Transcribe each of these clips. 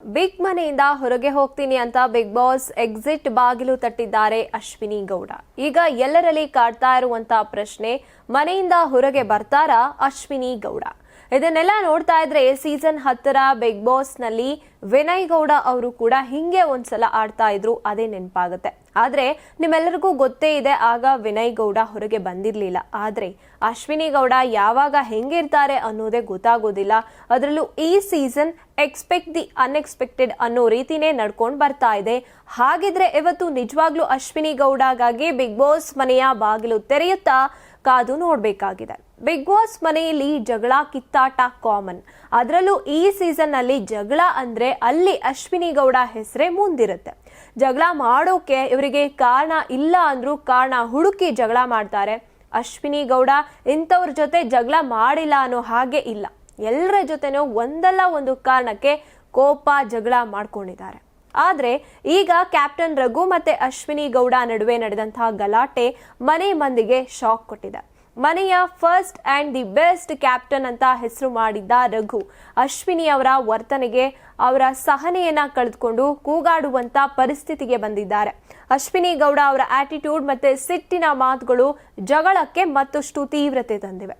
Big ಮನೆಯಿಂದ ಹೊರಗೆ ಹೋಗ್ತೀನಿ ಅಂತ ಬಿಗ್ ಬಾಸ್ ಎಕ್ಸಿಟ್ ಬಾಗಿಲು ತಟ್ಟಿದ್ದಾರೆ ಅಶ್ವಿನಿ ಗೌಡ. ಈಗ ಎಲ್ಲರಲ್ಲಿ ಕಾಡ್ತಾ ಇರುವಂತ ಪ್ರಶ್ನೆ, ಮನೆಯಿಂದ ಹೊರಗೆ ಬರ್ತಾರಾ ಅಶ್ವಿನಿ ಗೌಡ? ಇದನ್ನೆಲ್ಲ ನೋಡ್ತಾ ಇದ್ರೆ ಸೀಸನ್ 10ರ ಬಿಗ್ ಬಾಸ್ ನಲ್ಲಿ ವಿನಯ್ ಗೌಡ ಅವರು ಕೂಡ ಹಿಂಗೆ ಒಂದ್ಸಲ ಆಡ್ತಾ ಇದ್ರು, ಅದೇ ನೆನಪಾಗುತ್ತೆ. ಆದ್ರೆ ನಿಮ್ಮೆಲ್ಲರಿಗೂ ಗೊತ್ತೇ ಇದೆ, ಆಗ ವಿನಯ್ ಗೌಡ ಹೊರಗೆ ಬಂದಿರ್ಲಿಲ್ಲ. ಆದ್ರೆ ಅಶ್ವಿನಿ ಗೌಡ ಯಾವಾಗ ಹೆಂಗಿರ್ತಾರೆ ಅನ್ನೋದೇ ಗೊತ್ತಾಗೋದಿಲ್ಲ. ಅದರಲ್ಲೂ ಈ ಸೀಸನ್ ಎಕ್ಸ್ಪೆಕ್ಟ್ ದಿ ಅನ್ಎಕ್ಸ್ಪೆಕ್ಟೆಡ್ ಅನ್ನೋ ರೀತಿನೇ ನಡ್ಕೊಂಡು ಬರ್ತಾ ಇದೆ. ಹಾಗಿದ್ರೆ ಇವತ್ತು ನಿಜವಾಗ್ಲೂ ಅಶ್ವಿನಿ ಗೌಡಗಾಗಿ ಬಿಗ್ ಬಾಸ್ ಮನೆಯ ಬಾಗಿಲು ತೆರೆಯುತ್ತಾ ಕಾದು ನೋಡ್ಬೇಕಾಗಿದೆ. ಬಿಗ್ ಬಾಸ್ ಮನೆಯಲ್ಲಿ ಜಗಳ ಕಿತ್ತಾಟ ಕಾಮನ್. ಅದರಲ್ಲೂ ಈ ಸೀಸನ್ ನಲ್ಲಿ ಜಗಳ ಅಂದ್ರೆ ಅಲ್ಲಿ ಅಶ್ವಿನಿ ಗೌಡ ಹೆಸರೇ ಮುಂದಿರುತ್ತೆ. ಜಗಳ ಮಾಡೋಕೆ ಇವರಿಗೆ ಕಾರಣ ಇಲ್ಲ ಅಂದ್ರೂ ಕಾರಣ ಹುಡುಕಿ ಜಗಳ ಮಾಡ್ತಾರೆ. ಅಶ್ವಿನಿ ಗೌಡ ಇಂಥವ್ರ ಜೊತೆ ಜಗಳ ಮಾಡಿಲ್ಲ ಅನ್ನೋ ಹಾಗೆ ಇಲ್ಲ. ಎಲ್ಲರ ಜೊತೆನೂ ಒಂದಲ್ಲ ಒಂದು ಕಾರಣಕ್ಕೆ ಕೋಪ ಜಗಳ ಮಾಡ್ಕೊಂಡಿದ್ದಾರೆ. ಆದ್ರೆ ಈಗ ಕ್ಯಾಪ್ಟನ್ ರಘು ಮತ್ತೆ ಅಶ್ವಿನಿ ಗೌಡ ನಡುವೆ ನಡೆದಂತಹ ಗಲಾಟೆ ಮನೆ ಮಂದಿಗೆ ಶಾಕ್ ಕೊಟ್ಟಿದೆ. ಮನೆಯ first and the best captain ಅಂತ ಹೆಸರು ಮಾಡಿದ್ದ ರಘು ಅಶ್ವಿನಿ ಅವರ ವರ್ತನೆಗೆ ಅವರ ಸಹನೆಯನ್ನ ಕಳೆದುಕೊಂಡು ಕೂಗಾಡುವಂತ ಪರಿಸ್ಥಿತಿಗೆ ಬಂದಿದ್ದಾರೆ. ಅಶ್ವಿನಿ ಗೌಡ ಅವರ ಆಟಿಟ್ಯೂಡ್ ಮತ್ತೆ ಸಿಟ್ಟಿನ ಮಾತುಗಳು ಜಗಳಕ್ಕೆ ಮತ್ತಷ್ಟು ತೀವ್ರತೆ ತಂದಿವೆ.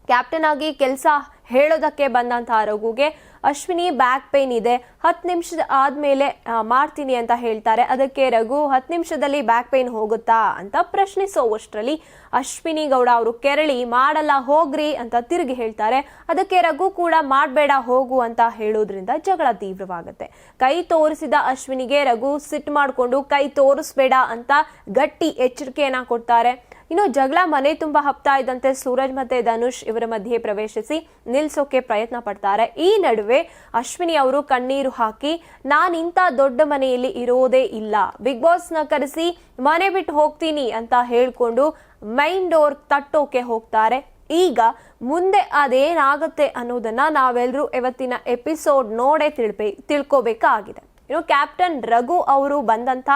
ಕ್ಯಾಪ್ಟನ್ ಆಗಿ ಕೆಲಸ ಹೇಳೋದಕ್ಕೆ ಬಂದಂತಹ ರಘುಗೆ ಅಶ್ವಿನಿ ಬ್ಯಾಕ್ ಪೇನ್ ಇದೆ, 10 ನಿಮಿಷ ಆದ್ಮೇಲೆ ಮಾಡ್ತೀನಿ ಅಂತ ಹೇಳ್ತಾರೆ. ಅದಕ್ಕೆ ರಘು 10 ನಿಮಿಷದಲ್ಲಿ ಬ್ಯಾಕ್ ಪೇನ್ ಹೋಗುತ್ತಾ ಅಂತ ಪ್ರಶ್ನಿಸೋವಷ್ಟರಲ್ಲಿ ಅಶ್ವಿನಿ ಗೌಡ ಅವರು ಕೆರಳಿ ಮಾಡಲ್ಲ ಹೋಗ್ರಿ ಅಂತ ತಿರುಗಿ ಹೇಳ್ತಾರೆ. ಅದಕ್ಕೆ ರಘು ಕೂಡ ಮಾಡಬೇಡ ಹೋಗು ಅಂತ ಹೇಳೋದ್ರಿಂದ ಜಗಳ ತೀವ್ರವಾಗುತ್ತೆ. ಕೈ ತೋರಿಸಿದ ಅಶ್ವಿನಿಗೆ ರಘು ಸಿಟ್ಟು ಮಾಡಿಕೊಂಡು ಕೈ ತೋರಿಸ್ಬೇಡ ಅಂತ ಗಟ್ಟಿ ಎಚ್ಚರಿಕೆಯನ್ನ ಕೊಡ್ತಾರೆ. ಇನ್ನು ಜಗಳ ಮನೆ ತುಂಬಾ ಹಬ್ತಾ ಇದ್ದಂತೆ ಸೂರಜ್ ಮತ್ತೆ ಧನುಷ್ ಇವರ ಮಧ್ಯೆ ಪ್ರವೇಶಿಸಿ ನಿಲ್ಸೋಕೆ ಪ್ರಯತ್ನ ಪಡ್ತಾರೆ. ಈ ನಡುವೆ ಅಶ್ವಿನಿ ಅವರು ಕಣ್ಣೀರು ಹಾಕಿ ನಾನಿಂತ ದೊಡ್ಡ ಮನೆಯಲ್ಲಿ ಇರೋದೇ ಇಲ್ಲ, ಬಿಗ್ ಬಾಸ್ ನ ಕರೆಸಿ ಮನೆ ಬಿಟ್ಟು ಹೋಗ್ತೀನಿ ಅಂತ ಹೇಳ್ಕೊಂಡು ಮೈನ್ ಡೋರ್ ತಟ್ಟೋಕೆ ಹೋಗ್ತಾರೆ. ಈಗ ಮುಂದೆ ಅದೇನಾಗುತ್ತೆ ಅನ್ನೋದನ್ನ ನಾವೆಲ್ಲರೂ ಇವತ್ತಿನ ಎಪಿಸೋಡ್ ನೋಡೇ ತಿಳ್ಕೋಬೇಕಾಗಿದೆ. ಇನ್ನು ಕ್ಯಾಪ್ಟನ್ ರಘು ಅವರು ಬಂದಂತ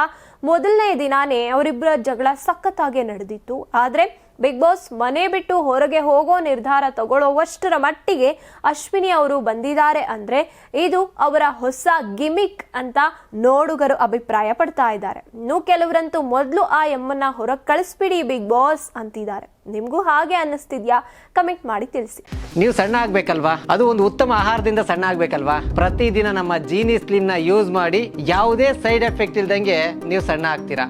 ಮೊದಲನೇ ದಿನಾನೇ ಅವರಿಬ್ಬರ ಜಗಳ ಸಖತ್ತಾಗಿ ನಡೆದಿತ್ತು. ಆದ್ರೆ ಬಿಗ್ ಬಾಸ್ ಮನೆ ಬಿಟ್ಟು ಹೊರಗೆ ಹೋಗೋ ನಿರ್ಧಾರ ತಗೊಳ್ಳೋವಷ್ಟರ ಮಟ್ಟಿಗೆ ಅಶ್ವಿನಿ ಅವರು ಬಂದಿದ್ದಾರೆ ಅಂದ್ರೆ ಇದು ಅವರ ಹೊಸ ಗಿಮಿಕ್ ಅಂತ ನೋಡುಗರು ಅಭಿಪ್ರಾಯ ಪಡ್ತಾ ಇದ್ದಾರೆ. ಇನ್ನು ಕೆಲವರಂತೂ ಮೊದಲು ಆ ಎಮ್ಮನ್ನ ಹೊರಗೆ ಕಳಿಸ್ಬಿಡಿ ಬಿಗ್ ಬಾಸ್ ಅಂತಿದ್ದಾರೆ. ನಿಮ್ಗೂ ಹಾಗೆ ಅನ್ನಿಸ್ತಿದ್ಯಾ? ಕಮೆಂಟ್ ಮಾಡಿ ತಿಳಿಸಿ. ನೀವು ಸಣ್ಣ ಆಗ್ಬೇಕಲ್ವಾ? ಅದು ಒಂದು ಉತ್ತಮ ಆಹಾರದಿಂದ ಸಣ್ಣ ಆಗ್ಬೇಕಲ್ವಾ? ಪ್ರತಿದಿನ ನಮ್ಮ ಜೀನಿ ಸ್ಲಿಮ್ ನ ಯೂಸ್ ಮಾಡಿ ಯಾವುದೇ ಸೈಡ್ ಎಫೆಕ್ಟ್ ಇಲ್ದಂಗೆ ನೀವು ಸಣ್ಣ ಆಗ್ತೀರಾ.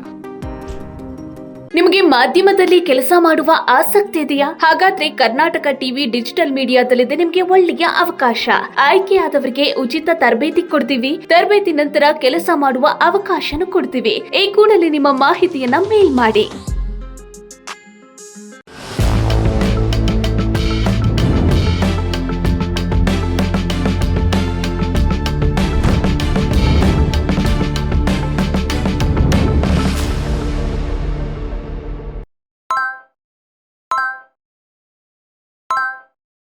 ನಿಮಗೆ ಮಾಧ್ಯಮದಲ್ಲಿ ಕೆಲಸ ಮಾಡುವ ಆಸಕ್ತಿ ಇದೆಯಾ? ಹಾಗಾದ್ರೆ ಕರ್ನಾಟಕ ಟಿವಿ ಡಿಜಿಟಲ್ ಮೀಡಿಯಾದಲ್ಲಿದೆ ನಿಮಗೆ ಒಳ್ಳೆಯ ಅವಕಾಶ. ಆಯ್ಕೆಯಾದವರಿಗೆ ಉಚಿತ ತರಬೇತಿ ಕೊಡ್ತೀವಿ. ತರಬೇತಿ ನಂತರ ಕೆಲಸ ಮಾಡುವ ಅವಕಾಶನೂ ಕೊಡ್ತೀವಿ. ಈ ಕೂಡಲೇ ನಿಮ್ಮ ಮಾಹಿತಿಯನ್ನ ಮೇಲ್ ಮಾಡಿ.